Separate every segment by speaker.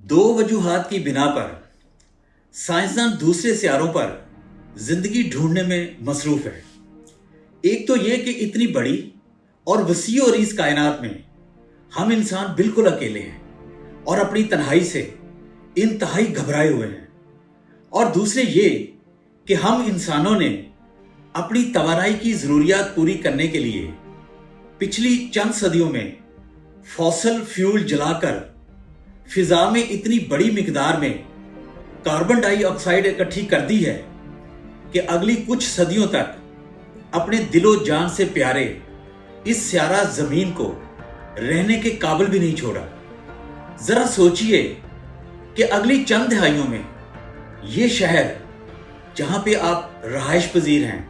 Speaker 1: दो वजूहात की बिना पर साइंसदान दूसरे सियारों पर जिंदगी ढूंढने में मसरूफ है। एक तो यह कि इतनी बड़ी और वसी और इस कायनात में हम इंसान बिल्कुल अकेले हैं और अपनी तन्हाई से इंतहाई घबराए हुए हैं, और दूसरे ये कि हम इंसानों ने अपनी तवानाई की ज़रूरियात पूरी करने के लिए पिछली चंद सदियों में फॉसल फ्यूल जलाकर फिजा में इतनी बड़ी मिकदार में कार्बन डाइऑक्साइड इकट्ठी कर दी है कि अगली कुछ सदियों तक अपने दिलो जान से प्यारे इस स्यारा जमीन को रहने के काबिल भी नहीं छोड़ा। जरा सोचिए कि अगली चंद दहाइयों में ये शहर जहां पे आप रहायश पजीर हैं,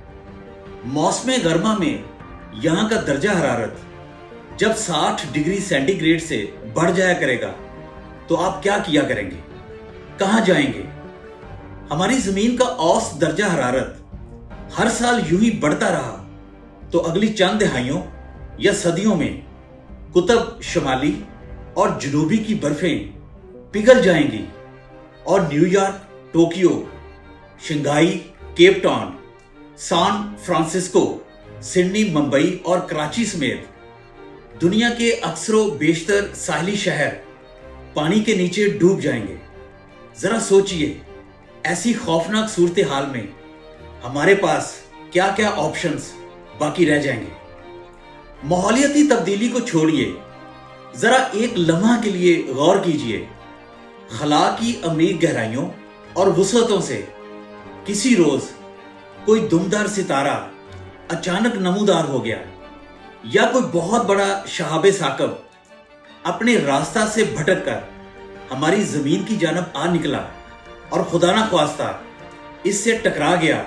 Speaker 1: मौसम गर्मा में यहां का दर्जा हरारत जब 60 डिग्री सेंटीग्रेड से बढ़ जाया करेगा तो आप क्या किया करेंगे, कहां जाएंगे? हमारी जमीन का औसत दर्जा हरारत हर साल यूं ही बढ़ता रहा तो अगली चंद दहाइयों या सदियों में कुतब शमाली और जनूबी की बर्फें पिघल जाएंगी और New York, Tokyo, Shanghai, Cape Town, San Francisco, Sydney, Mumbai और कराची समेत दुनिया के अक्सरों बेशतर साहली शहर पानी के नीचे डूब जाएंगे। जरा सोचिए, ऐसी खौफनाक सूरत हाल में हमारे पास क्या क्या ऑप्शंस बाकी रह जाएंगे। माहौलियाती तब्दीली को छोड़िए, जरा एक लम्हा के लिए गौर कीजिए। खला की अमीर गहराइयों और वुसअतों से किसी रोज कोई दुमदार सितारा अचानक नमूदार हो गया, या कोई बहुत बड़ा शहाबे साकब अपने रास्ता से भटक कर हमारी जमीन की जानब आ निकला और खुदा ना ख्वास्ता इससे टकरा गया,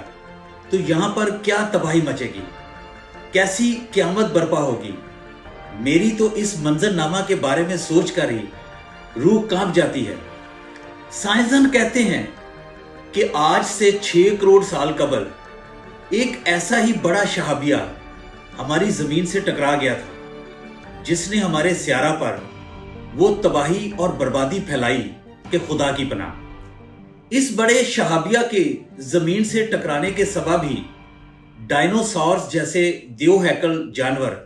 Speaker 1: तो यहां पर क्या तबाही मचेगी, कैसी क़यामत बर्पा होगी। मेरी तो इस मंजरनामा के बारे में सोचकर ही रूह कांप जाती है। साइंसदान कहते हैं कि आज से 6 करोड़ साल कबल एक ऐसा ही बड़ा शहाबिया हमारी जमीन से टकरा गया था जिसने हमारे स्यारा पर वो तबाही और बर्बादी फैलाई कि खुदा की पनाह। इस बड़े शहाबिया के जमीन से टकराने के सबब ही डायनासोर्स जैसे देवहैकल जानवर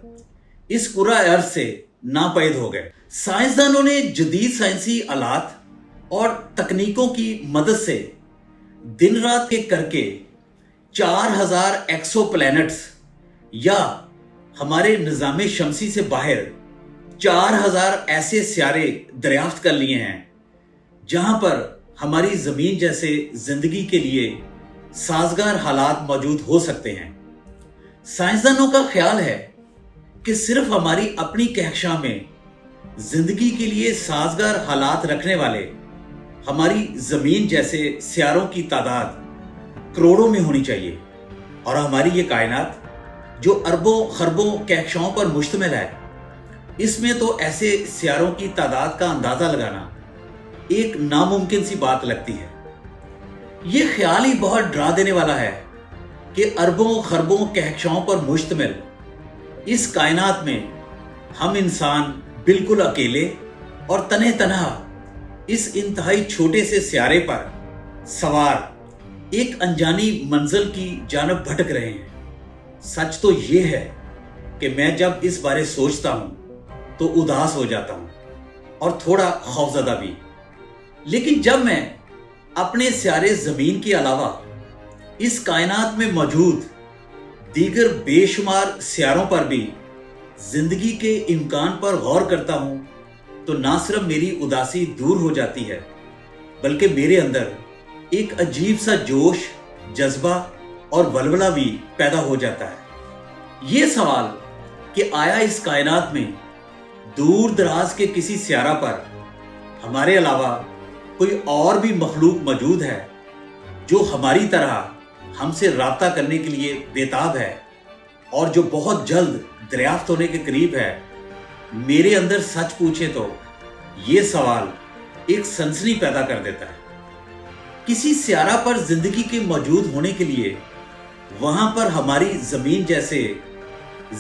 Speaker 1: इस कुरा अर्ज से नापैद हो गए। साइंसदानों ने जदीद साइंसी आलात और तकनीकों की मदद से दिन रात के करके 4000 एक्सोप्लैनेट्स या हमारे निज़ाम शमसी से बाहर 4000 ऐसे स्यारे दरियाफ्त कर लिए हैं जहां पर हमारी जमीन जैसे जिंदगी के लिए साजगार हालात मौजूद हो सकते हैं। साइंसदानों का ख्याल है कि सिर्फ हमारी अपनी कहकशां में जिंदगी के लिए साजगार हालात रखने वाले हमारी जमीन जैसे स्यारों की तादाद करोड़ों में होनी चाहिए, और हमारी ये कायनात जो अरबों खरबों कहकशाओं पर मुश्तमिल है, इसमें तो ऐसे स्यारों की तादाद का अंदाजा लगाना एक नामुमकिन सी बात लगती है। यह ख्याल ही बहुत डरा देने वाला है कि अरबों खरबों कहकशाओं पर मुश्तमिल इस कायनात में हम इंसान बिल्कुल अकेले और तने तनहा इस इंतहाई छोटे से स्यारे पर सवार एक अनजानी मंजिल की जानब भटक रहे हैं। सच तो यह है कि मैं जब इस बारे सोचता हूं तो उदास हो जाता हूं और थोड़ा खौफजदा भी, लेकिन जब मैं अपने स्यारे जमीन के अलावा इस कायनात में मौजूद दीगर बेशुमार स्यारों पर भी जिंदगी के इम्कान पर गौर करता हूं तो ना सिर्फ मेरी उदासी दूर हो जाती है, बल्कि मेरे अंदर एक अजीब सा जोश, जज्बा और वलवला भी पैदा हो जाता है। ये सवाल कि आया इस कायनात में दूर दराज के किसी स्यारा पर हमारे अलावा कोई और भी मखलूक मौजूद है जो हमारी तरह हमसे राब्ता करने के लिए बेताब है और जो बहुत जल्द दरियाफ्त होने के करीब है, मेरे अंदर सच पूछे तो ये सवाल एक सनसनी पैदा कर देता है। किसी स्यारा पर जिंदगी के मौजूद होने के लिए वहां पर हमारी जमीन जैसे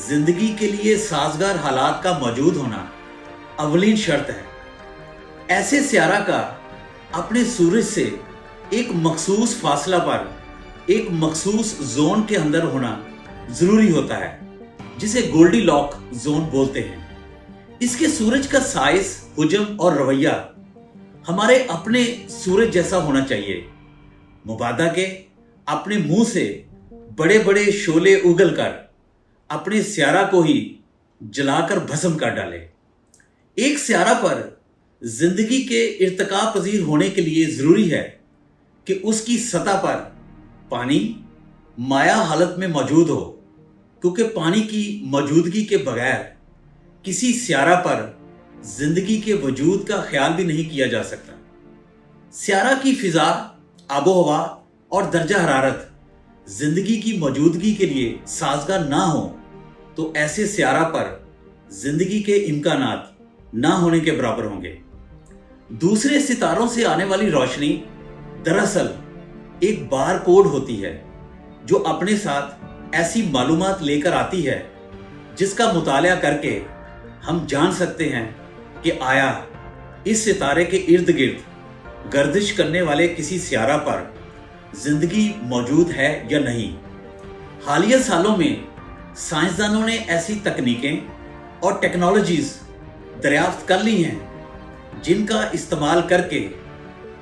Speaker 1: जिंदगी के लिए साजगार हालात का मौजूद होना अवलीन शर्त है। ऐसे सियारा का अपने सूरज से एक मखसूस फासला पर एक मखसूस जोन के अंदर होना जरूरी होता है, जिसे गोल्डी लॉक जोन बोलते हैं। इसके सूरज का साइज, हुजम और रवैया हमारे अपने सूरज जैसा होना चाहिए। मुबादा के अपने मुंह से बड़े बड़े शोले उगल कर अपने सियारा को ही जलाकर भस्म कर डाले। एक सियारा पर जिंदगी के इर्तिका पजीर होने के लिए जरूरी है कि उसकी सतह पर पानी माया हालत में मौजूद हो, क्योंकि पानी की मौजूदगी के बगैर किसी सियारा पर जिंदगी के वजूद का ख्याल भी नहीं किया जा सकता। सियारा की फिजा, आबो हवा और दर्जा हरारत जिंदगी की मौजूदगी के लिए साजगार ना हो तो ऐसे सियारा पर जिंदगी के इम्कानात ना होने के बराबर होंगे। दूसरे सितारों से आने वाली रोशनी दरअसल एक बार कोड होती है जो अपने साथ ऐसी मालूमात लेकर आती है जिसका मुताला करके हम जान सकते हैं कि आया इस सितारे के इर्द गिर्द गर्दिश करने वाले किसी सियारा पर जिंदगी मौजूद है या नहीं। हालिया सालों में साइंसदानों ने ऐसी तकनीकें और टेक्नोलॉजीज दरियाफ्त कर ली हैं जिनका इस्तेमाल करके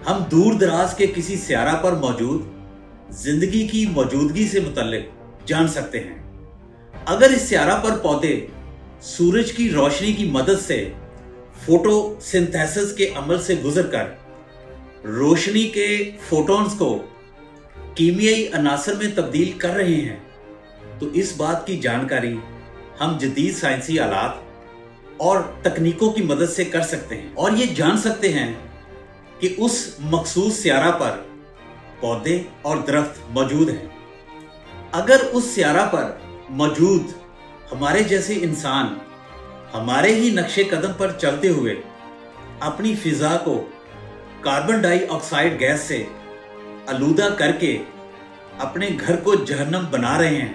Speaker 1: हम दूर दराज के किसी सियारा पर मौजूद जिंदगी की मौजूदगी से मुतल्लिक जान सकते हैं। अगर इस सियारा पर पौधे सूरज की रोशनी की मदद से फोटोसिंथेसिस के अमल से गुजरकर रोशनी के फोटॉन्स को कीमियाई अनासर में तब्दील कर रहे हैं, तो इस बात की जानकारी हम जदीद साइंसी आलात और तकनीकों की मदद से कर सकते हैं और ये जान सकते हैं कि उस मखसूस सियारा पर पौधे और दरख्त मौजूद हैं। अगर उस सियारा पर मौजूद हमारे जैसे इंसान हमारे ही नक्शे कदम पर चलते हुए अपनी फिजा को कार्बन डाइऑक्साइड गैस से आलूदा करके अपने घर को जहन्नम बना रहे हैं,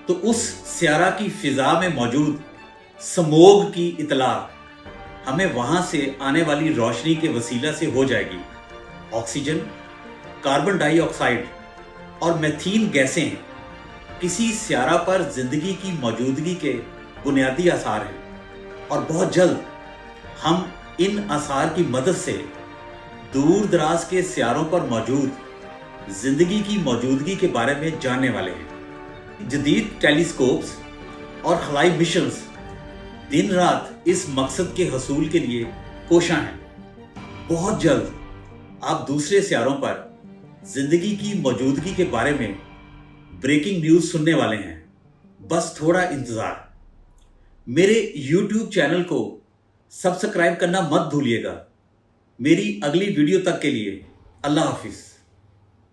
Speaker 1: तो उस सियारा की फिजा में मौजूद स्मोग की इतला हमें वहां से आने वाली रोशनी के वसीला से हो जाएगी। ऑक्सीजन, कार्बन डाइऑक्साइड और मीथेन गैसें किसी सियारा पर जिंदगी की मौजूदगी के बुनियादी आसार हैं और बहुत जल्द हम इन आसार की मदद से दूर दराज के सियारों पर मौजूद जिंदगी की मौजूदगी के बारे में जानने वाले हैं। जदीद टेलीस्कोप्स और खलाई मिशंस दिन रात इस मकसद के हसूल के लिए कोशां हैं। बहुत जल्द आप दूसरे सियारों पर जिंदगी की मौजूदगी के बारे में ब्रेकिंग न्यूज़ सुनने वाले हैं। बस थोड़ा इंतज़ार। मेरे YouTube चैनल को सब्सक्राइब करना मत भूलिएगा। मेरी अगली वीडियो तक के लिए अल्लाह हाफिज़।